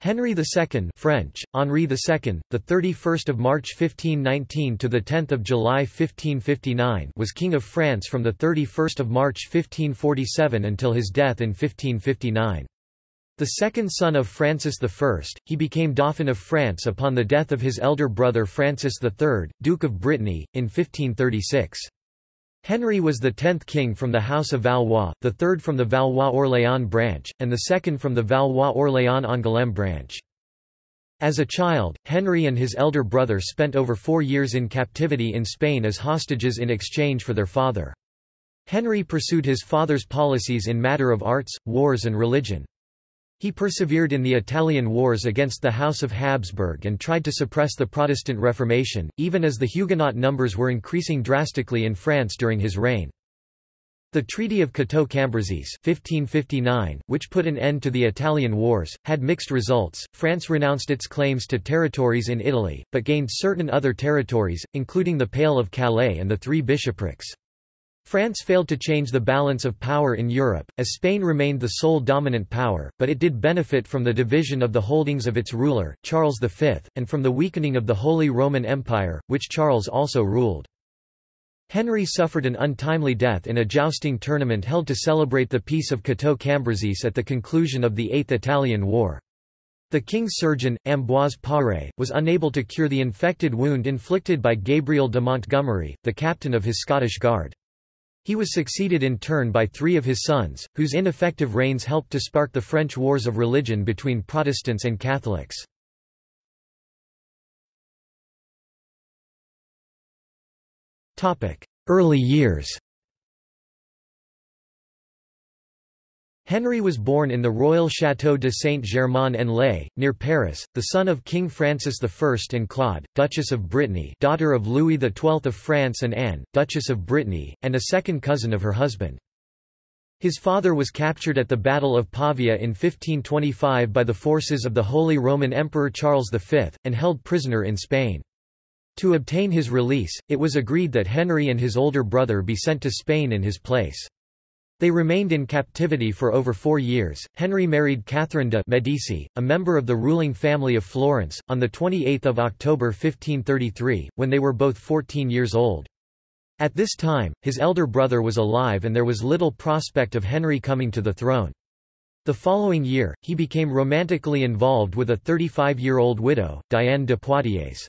Henry II French, Henri II, the 31st of March 1519 to the 10th of July 1559 was King of France from the 31st of March 1547 until his death in 1559. The second son of Francis I, he became Dauphin of France upon the death of his elder brother Francis III, Duke of Brittany, in 1536. Henry was the 10th king from the House of Valois, the third from the Valois-Orléans branch, and the second from the Valois-Orléans-Angoulême branch. As a child, Henry and his elder brother spent over 4 years in captivity in Spain as hostages in exchange for their father. Henry pursued his father's policies in matter of arts, wars and religion. He persevered in the Italian wars against the House of Habsburg and tried to suppress the Protestant Reformation, even as the Huguenot numbers were increasing drastically in France during his reign. The Treaty of Cateau-Cambrésis 1559, which put an end to the Italian wars, had mixed results. France renounced its claims to territories in Italy, but gained certain other territories, including the Pale of Calais and the Three Bishoprics. France failed to change the balance of power in Europe, as Spain remained the sole dominant power, but it did benefit from the division of the holdings of its ruler, Charles V, and from the weakening of the Holy Roman Empire, which Charles also ruled. Henry suffered an untimely death in a jousting tournament held to celebrate the Peace of Cateau-Cambrésis at the conclusion of the Eighth Italian War. The king's surgeon, Ambroise Paré, was unable to cure the infected wound inflicted by Gabriel de Montgomery, the captain of his Scottish Guard. He was succeeded in turn by 3 of his sons, whose ineffective reigns helped to spark the French wars of religion between Protestants and Catholics. Early years. Henry was born in the royal Château de Saint-Germain-en-Laye, near Paris, the son of King Francis I and Claude, Duchess of Brittany, daughter of Louis XII of France and Anne, Duchess of Brittany, and a second cousin of her husband. His father was captured at the Battle of Pavia in 1525 by the forces of the Holy Roman Emperor Charles V, and held prisoner in Spain. To obtain his release, it was agreed that Henry and his older brother be sent to Spain in his place. They remained in captivity for over 4 years. Henry married Catherine de' Medici, a member of the ruling family of Florence, on 28 October 1533, when they were both 14 years old. At this time, his elder brother was alive and there was little prospect of Henry coming to the throne. The following year, he became romantically involved with a 35-year-old widow, Diane de Poitiers.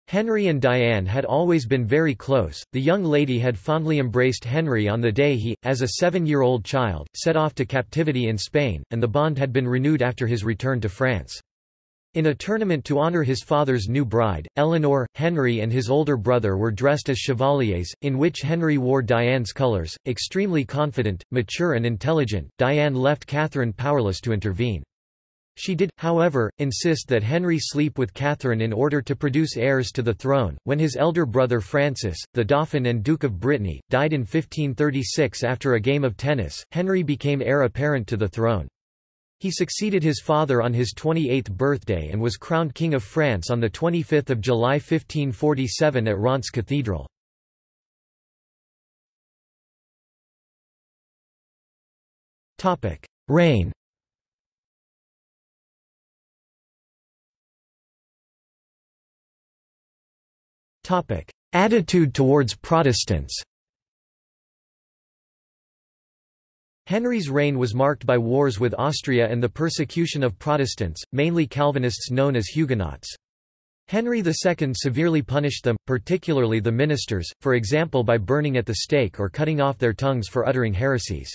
Henry and Diane had always been very close. The young lady had fondly embraced Henry on the day he, as a 7-year-old child, set off to captivity in Spain, and the bond had been renewed after his return to France. In a tournament to honor his father's new bride, Eleanor, Henry and his older brother were dressed as chevaliers, in which Henry wore Diane's colors. Extremely confident, mature and intelligent, Diane left Catherine powerless to intervene. She did, however, insist that Henry sleep with Catherine in order to produce heirs to the throne. When his elder brother Francis, the Dauphin and Duke of Brittany, died in 1536 after a game of tennis, Henry became heir apparent to the throne. He succeeded his father on his 28th birthday and was crowned King of France on 25 July 1547 at Reims Cathedral. Reign. Attitude towards Protestants. Henry's reign was marked by wars with Austria and the persecution of Protestants, mainly Calvinists known as Huguenots. Henry II severely punished them, particularly the ministers, for example by burning at the stake or cutting off their tongues for uttering heresies.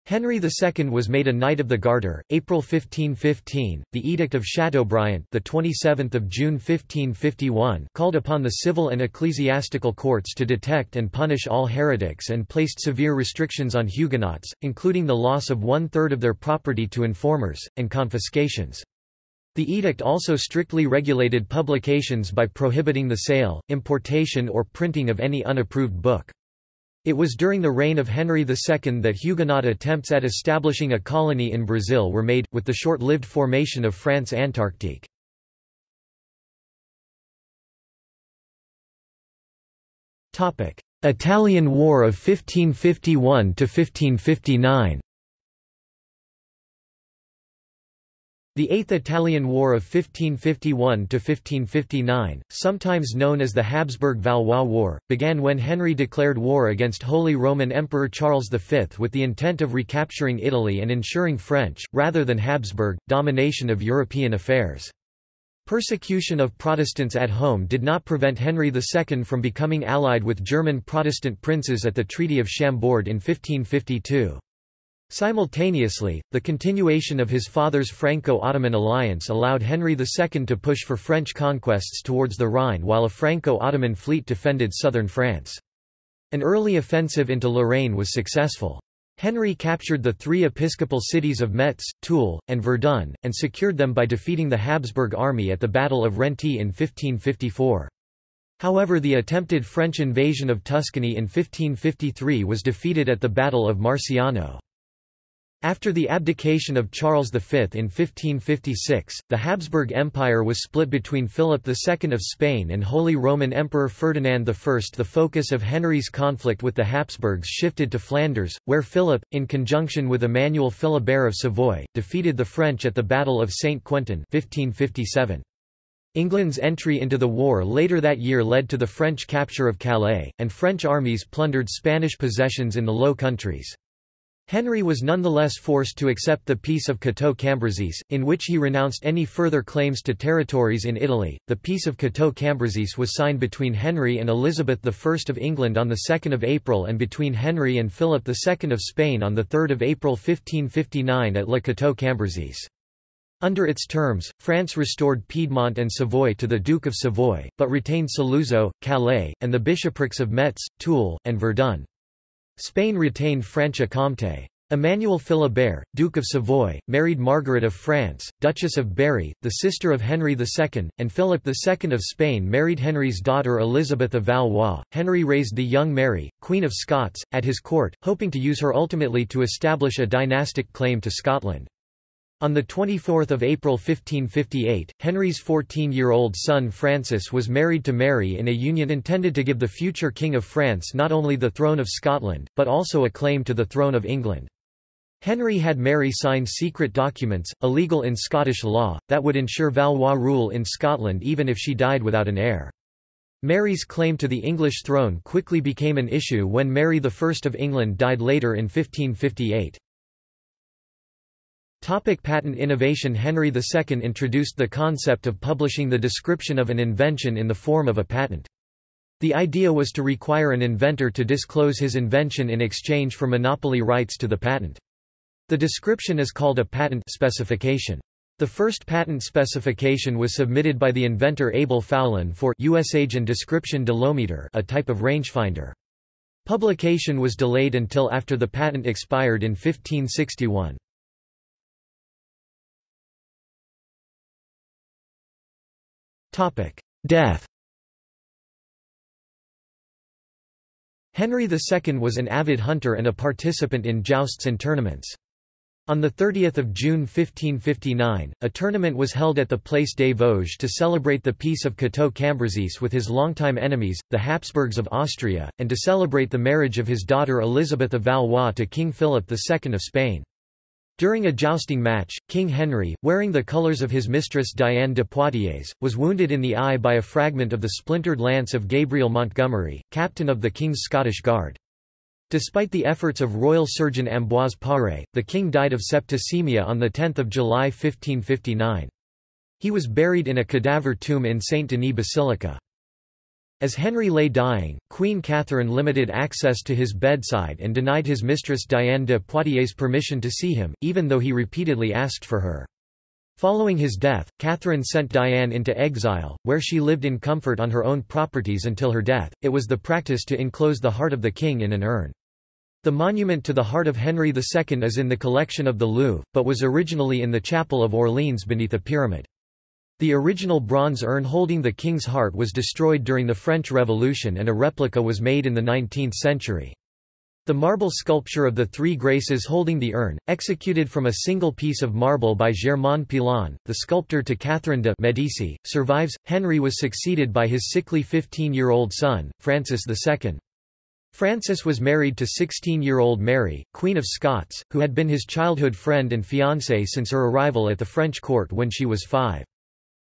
Henry II was made a Knight of the Garter, April 1515. The Edict of Chateaubriant, the 27th of June 1551, called upon the civil and ecclesiastical courts to detect and punish all heretics and placed severe restrictions on Huguenots, including the loss of 1/3 of their property to informers and confiscations. The edict also strictly regulated publications by prohibiting the sale, importation or printing of any unapproved book. It was during the reign of Henry II that Huguenot attempts at establishing a colony in Brazil were made, with the short-lived formation of France Antarctique. Italian War of 1551–1559. The Eighth Italian War of 1551–1559, sometimes known as the Habsburg-Valois War, began when Henry declared war against Holy Roman Emperor Charles V with the intent of recapturing Italy and ensuring French, rather than Habsburg, domination of European affairs. Persecution of Protestants at home did not prevent Henry II from becoming allied with German Protestant princes at the Treaty of Chambord in 1552. Simultaneously, the continuation of his father's Franco-Ottoman alliance allowed Henry II to push for French conquests towards the Rhine while a Franco-Ottoman fleet defended southern France. An early offensive into Lorraine was successful. Henry captured the three episcopal cities of Metz, Toul, and Verdun, and secured them by defeating the Habsburg army at the Battle of Renty in 1554. However, the attempted French invasion of Tuscany in 1553 was defeated at the Battle of Marciano. After the abdication of Charles V in 1556, the Habsburg Empire was split between Philip II of Spain and Holy Roman Emperor Ferdinand I. The focus of Henry's conflict with the Habsburgs shifted to Flanders, where Philip, in conjunction with Emmanuel Philibert of Savoy, defeated the French at the Battle of Saint-Quentin 1557. England's entry into the war later that year led to the French capture of Calais, and French armies plundered Spanish possessions in the Low Countries. Henry was nonetheless forced to accept the Peace of Cateau-Cambrésis, in which he renounced any further claims to territories in Italy. The Peace of Cateau-Cambrésis was signed between Henry and Elizabeth I of England on 2 April and between Henry and Philip II of Spain on 3 April 1559 at Le Cateau-Cambrésis. Under its terms, France restored Piedmont and Savoy to the Duke of Savoy, but retained Saluzzo, Calais, and the bishoprics of Metz, Toul, and Verdun. Spain retained Franche-Comté. Emmanuel Philibert, Duke of Savoy, married Margaret of France, Duchess of Berry, the sister of Henry II, and Philip II of Spain married Henry's daughter Elizabeth of Valois. Henry raised the young Mary, Queen of Scots, at his court, hoping to use her ultimately to establish a dynastic claim to Scotland. On 24 April 1558, Henry's 14-year-old son Francis was married to Mary in a union intended to give the future King of France not only the throne of Scotland, but also a claim to the throne of England. Henry had Mary sign secret documents, illegal in Scottish law, that would ensure Valois rule in Scotland even if she died without an heir. Mary's claim to the English throne quickly became an issue when Mary I of England died later in 1558. Patent innovation. Henry II introduced the concept of publishing the description of an invention in the form of a patent. The idea was to require an inventor to disclose his invention in exchange for monopoly rights to the patent. The description is called a patent specification. The first patent specification was submitted by the inventor Abel Fowlin for Usage and Description de l'Ometer, a type of rangefinder. Publication was delayed until after the patent expired in 1561. Death. Henry II was an avid hunter and a participant in jousts and tournaments. On 30 June 1559, a tournament was held at the Place des Vosges to celebrate the Peace of Cateau-Cambrésis with his longtime enemies, the Habsburgs of Austria, and to celebrate the marriage of his daughter Elizabeth of Valois to King Philip II of Spain. During a jousting match, King Henry, wearing the colours of his mistress Diane de Poitiers, was wounded in the eye by a fragment of the splintered lance of Gabriel Montgomery, captain of the King's Scottish Guard. Despite the efforts of royal surgeon Ambroise Paré, the king died of septicemia on 10 July 1559. He was buried in a cadaver tomb in Saint-Denis Basilica. As Henry lay dying, Queen Catherine limited access to his bedside and denied his mistress Diane de Poitiers permission to see him, even though he repeatedly asked for her. Following his death, Catherine sent Diane into exile, where she lived in comfort on her own properties until her death. It was the practice to enclose the heart of the king in an urn. The monument to the heart of Henry II is in the collection of the Louvre, but was originally in the chapel of Orleans beneath a pyramid. The original bronze urn holding the king's heart was destroyed during the French Revolution and a replica was made in the 19th century. The marble sculpture of the Three Graces holding the urn, executed from a single piece of marble by Germain Pilon, the sculptor to Catherine de' Medici, survives. Henry was succeeded by his sickly 15-year-old son, Francis II. Francis was married to 16-year-old Mary, Queen of Scots, who had been his childhood friend and fiancée since her arrival at the French court when she was 5.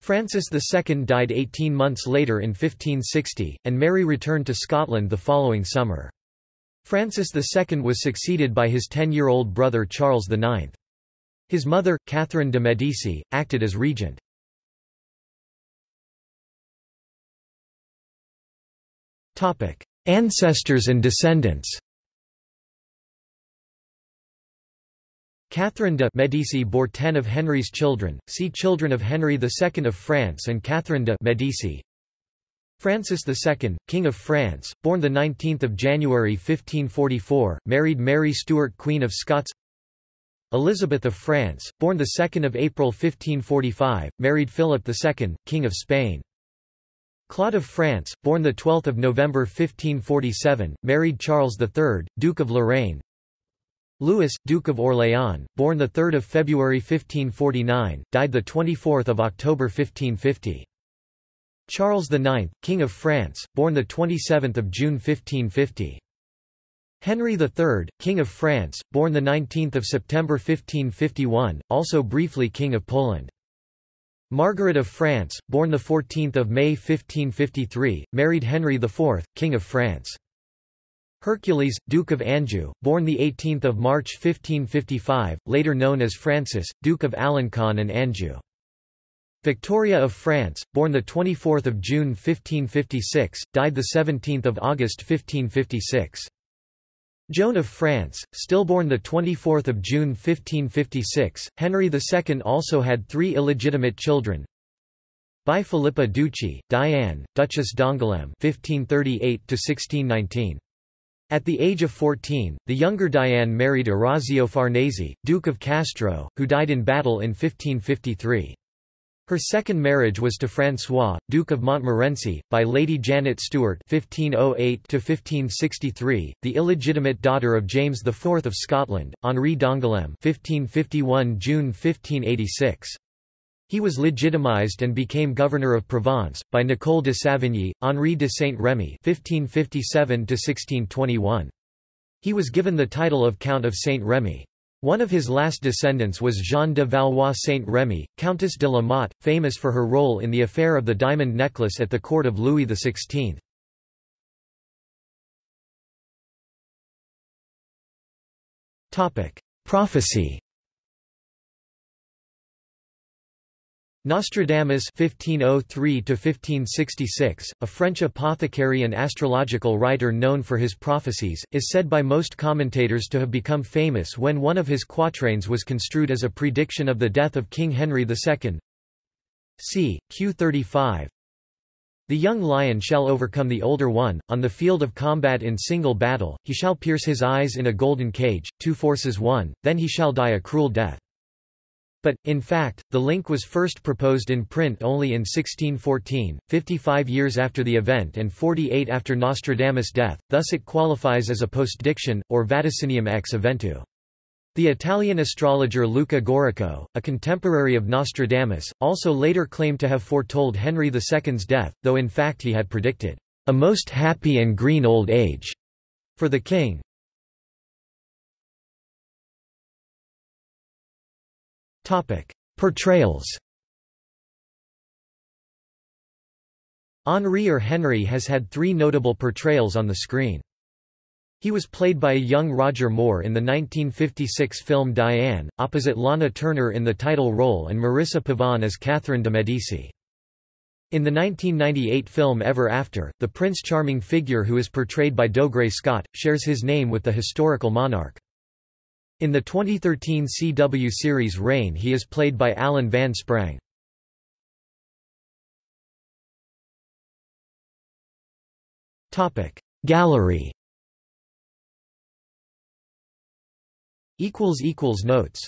Francis II died 18 months later in 1560, and Mary returned to Scotland the following summer. Francis II was succeeded by his 10-year-old brother Charles IX. His mother, Catherine de' Medici, acted as regent. Ancestors and descendants. Catherine de' Medici bore 10 of Henry's children. See Children of Henry II of France and Catherine de' Medici. Francis II, King of France, born 19 January 1544, married Mary Stuart, Queen of Scots. Elizabeth of France, born 2 April 1545, married Philip II, King of Spain. Claude of France, born 12 November 1547, married Charles III, Duke of Lorraine. Louis, Duke of Orléans, born 3 February 1549, died 24 October 1550. Charles IX, King of France, born 27 June 1550. Henry III, King of France, born 19 September 1551, also briefly King of Poland. Margaret of France, born 14 May 1553, married Henry IV, King of France. Hercules, Duke of Anjou, born 18 March 1555, later known as Francis, Duke of Alencon and Anjou. Victoria of France, born 24 June 1556, died 17 August 1556. Joan of France, stillborn 24 June 1556, Henry II also had 3 illegitimate children. By Philippa Ducci, Diane, Duchess d'Angoulême (1538–1619). At the age of 14, the younger Diane married Orazio Farnese, Duke of Castro, who died in battle in 1553. Her second marriage was to François, Duke of Montmorency, by Lady Janet Stuart (1508–1563), the illegitimate daughter of James IV of Scotland, Henri d'Angoulême (1551 June 1586). He was legitimised and became governor of Provence by Nicole de Savigny, Henri de Saint-Rémy (1557–1621). He was given the title of Count of Saint-Rémy. One of his last descendants was Jeanne de Valois Saint-Rémy, Countess de la Motte, famous for her role in the affair of the diamond necklace at the court of Louis XVI. Prophecy. Nostradamus (1503–1566), a French apothecary and astrological writer known for his prophecies, is said by most commentators to have become famous when one of his quatrains was construed as a prediction of the death of King Henry II. C. Q 35. The young lion shall overcome the older one, on the field of combat in single battle, he shall pierce his eyes in a golden cage, two forces one, then he shall die a cruel death. But, in fact, the link was first proposed in print only in 1614, 55 years after the event and 48 after Nostradamus' death, thus it qualifies as a postdiction, or vaticinium ex eventu. The Italian astrologer Luca Gorico, a contemporary of Nostradamus, also later claimed to have foretold Henry II's death, though in fact he had predicted, "a most happy and green old age" for the king. Portrayals. Henri or Henry has had 3 notable portrayals on the screen. He was played by a young Roger Moore in the 1956 film Diane, opposite Lana Turner in the title role and Marissa Pavon as Catherine de' Medici. In the 1998 film Ever After, the Prince Charming figure who is portrayed by Dougray Scott, shares his name with the historical monarch. In the 2013 CW series Reign he is played by Alan Van Sprang. Gallery. Notes